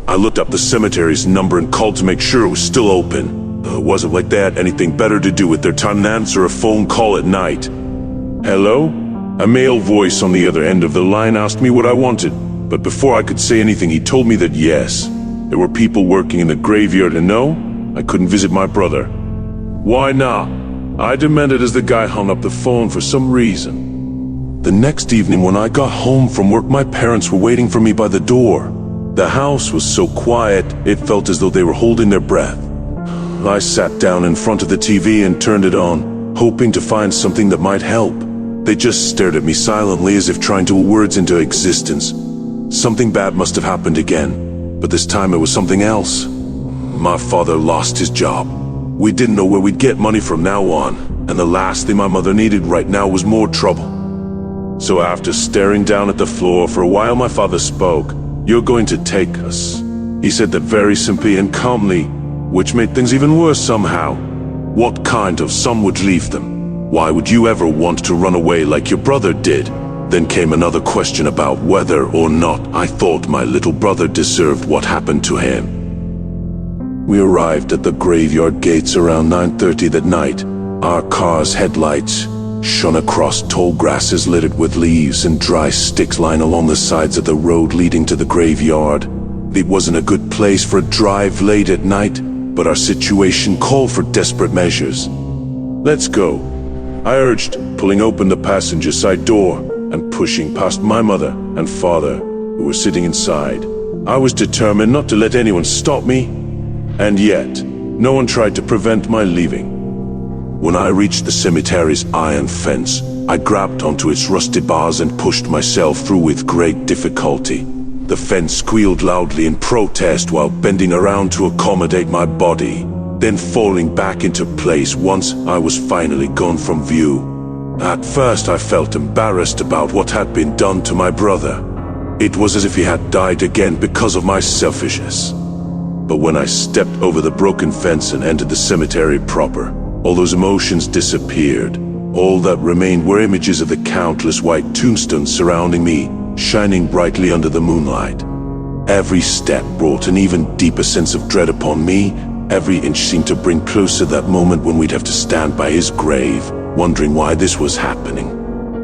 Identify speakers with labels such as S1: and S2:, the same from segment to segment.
S1: I looked up the cemetery's number and called to make sure it was still open. It wasn't like they had anything better to do with their time than answer a phone call at night. Hello? A male voice on the other end of the line asked me what I wanted, but before I could say anything he told me that yes, there were people working in the graveyard and no, I couldn't visit my brother. Why not? I demanded as the guy hung up the phone for some reason. The next evening when I got home from work, my parents were waiting for me by the door. The house was so quiet, it felt as though they were holding their breath. I sat down in front of the TV and turned it on, hoping to find something that might help. They just stared at me silently as if trying to will words into existence. Something bad must have happened again, but this time it was something else. My father lost his job. We didn't know where we'd get money from now on, and the last thing my mother needed right now was more trouble. So after staring down at the floor for a while, my father spoke. "You're going to take us," he said that very simply and calmly, which made things even worse somehow. What kind of son would leave them? Why would you ever want to run away like your brother did? Then came another question about whether or not I thought my little brother deserved what happened to him. We arrived at the graveyard gates around 9:30 that night. Our car's headlights shone across tall grasses littered with leaves and dry sticks lying along the sides of the road leading to the graveyard. It wasn't a good place for a drive late at night, but our situation called for desperate measures. "Let's go," I urged, pulling open the passenger side door and pushing past my mother and father, who were sitting inside. I was determined not to let anyone stop me, and yet, no one tried to prevent my leaving. When I reached the cemetery's iron fence, I grabbed onto its rusty bars and pushed myself through with great difficulty. The fence squealed loudly in protest while bending around to accommodate my body, then falling back into place once I was finally gone from view. At first I felt embarrassed about what had been done to my brother. It was as if he had died again because of my selfishness. But when I stepped over the broken fence and entered the cemetery proper, all those emotions disappeared. All that remained were images of the countless white tombstones surrounding me, shining brightly under the moonlight. Every step brought an even deeper sense of dread upon me. Every inch seemed to bring closer that moment when we'd have to stand by his grave, wondering why this was happening.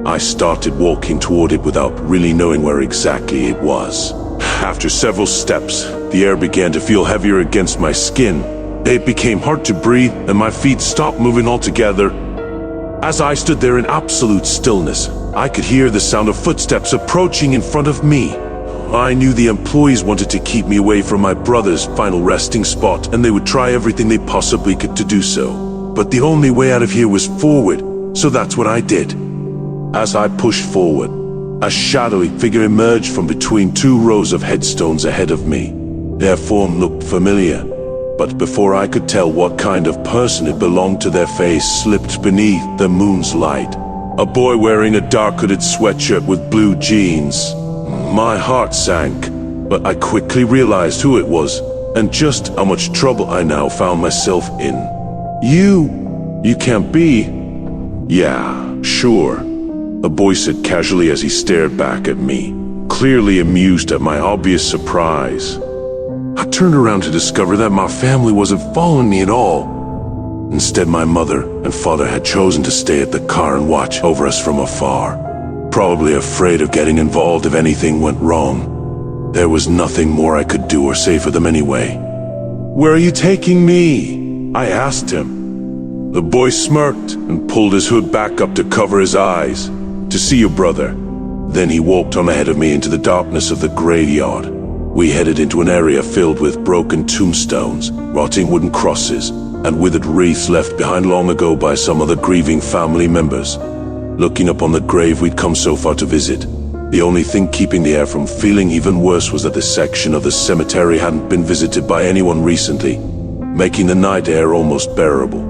S1: I started walking toward it without really knowing where exactly it was. After several steps, the air began to feel heavier against my skin. It became hard to breathe, and my feet stopped moving altogether. As I stood there in absolute stillness, I could hear the sound of footsteps approaching in front of me. I knew the employees wanted to keep me away from my brother's final resting spot, and they would try everything they possibly could to do so. But the only way out of here was forward, so that's what I did. As I pushed forward, a shadowy figure emerged from between two rows of headstones ahead of me. Their form looked familiar, but before I could tell what kind of person it belonged to, their face slipped beneath the moon's light. A boy wearing a dark hooded sweatshirt with blue jeans. My heart sank, but I quickly realized who it was, and just how much trouble I now found myself in. You can't be." "Yeah, sure," a boy said casually as he stared back at me, clearly amused at my obvious surprise. I turned around to discover that my family wasn't following me at all. Instead, my mother and father had chosen to stay at the car and watch over us from afar, probably afraid of getting involved if anything went wrong. There was nothing more I could do or say for them anyway. "Where are you taking me?" I asked him. The boy smirked and pulled his hood back up to cover his eyes. "To see your brother." Then he walked on ahead of me into the darkness of the graveyard. We headed into an area filled with broken tombstones, rotting wooden crosses, and withered wreaths left behind long ago by some other grieving family members. Looking upon the grave we'd come so far to visit, the only thing keeping the air from feeling even worse was that this section of the cemetery hadn't been visited by anyone recently, making the night air almost bearable.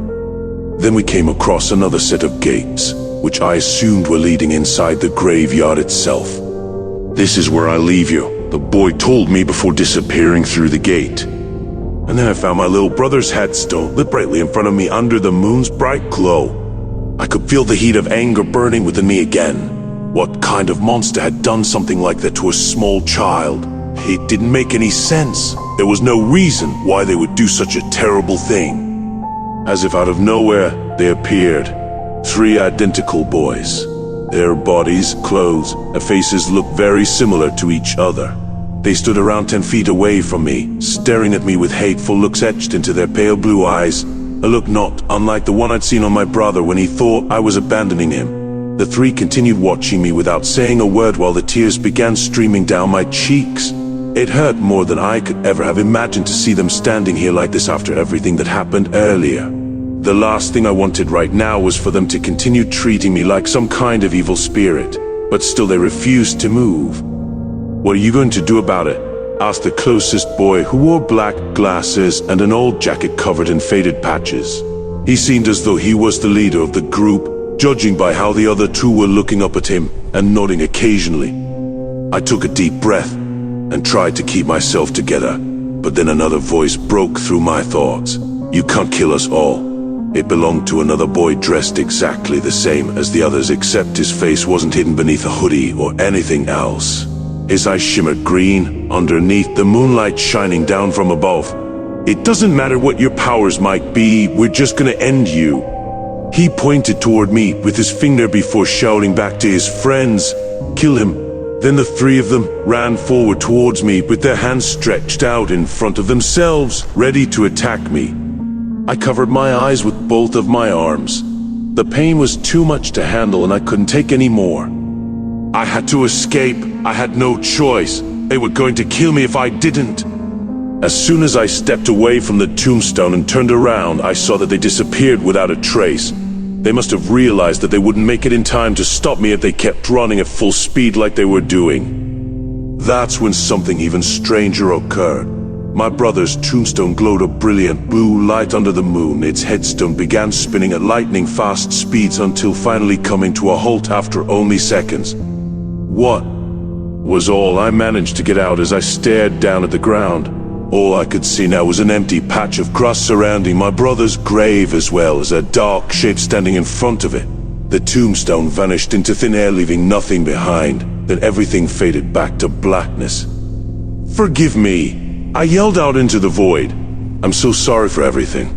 S1: Then we came across another set of gates, which I assumed were leading inside the graveyard itself. "This is where I leave you," the boy told me before disappearing through the gate. And then I found my little brother's headstone lit brightly in front of me under the moon's bright glow. I could feel the heat of anger burning within me again. What kind of monster had done something like that to a small child? It didn't make any sense. There was no reason why they would do such a terrible thing. As if out of nowhere, they appeared. 3 identical boys. Their bodies, clothes, and faces looked very similar to each other. They stood around 10 feet away from me, staring at me with hateful looks etched into their pale blue eyes, a look not unlike the one I'd seen on my brother when he thought I was abandoning him. The 3 continued watching me without saying a word while the tears began streaming down my cheeks. It hurt more than I could ever have imagined to see them standing here like this after everything that happened earlier. The last thing I wanted right now was for them to continue treating me like some kind of evil spirit, but still they refused to move. "What are you going to do about it?" asked the closest boy, who wore black glasses and an old jacket covered in faded patches. He seemed as though he was the leader of the group, judging by how the other 2 were looking up at him and nodding occasionally. I took a deep breath and tried to keep myself together, but then another voice broke through my thoughts. "You can't kill us all." It belonged to another boy dressed exactly the same as the others, except his face wasn't hidden beneath a hoodie or anything else. His eyes shimmered green underneath the moonlight shining down from above. "It doesn't matter what your powers might be, we're just gonna end you." He pointed toward me with his finger before shouting back to his friends, "Kill him." Then the 3 of them ran forward towards me with their hands stretched out in front of themselves, ready to attack me. I covered my eyes with both of my arms. The pain was too much to handle and I couldn't take any more. I had to escape. I had no choice. They were going to kill me if I didn't. As soon as I stepped away from the tombstone and turned around, I saw that they disappeared without a trace. They must have realized that they wouldn't make it in time to stop me if they kept running at full speed like they were doing. That's when something even stranger occurred. My brother's tombstone glowed a brilliant blue light under the moon. Its headstone began spinning at lightning-fast speeds until finally coming to a halt after only seconds. "What?" was all I managed to get out as I stared down at the ground. All I could see now was an empty patch of grass surrounding my brother's grave, as well as a dark shape standing in front of it. The tombstone vanished into thin air, leaving nothing behind. Then everything faded back to blackness. "Forgive me," I yelled out into the void. "I'm so sorry for everything."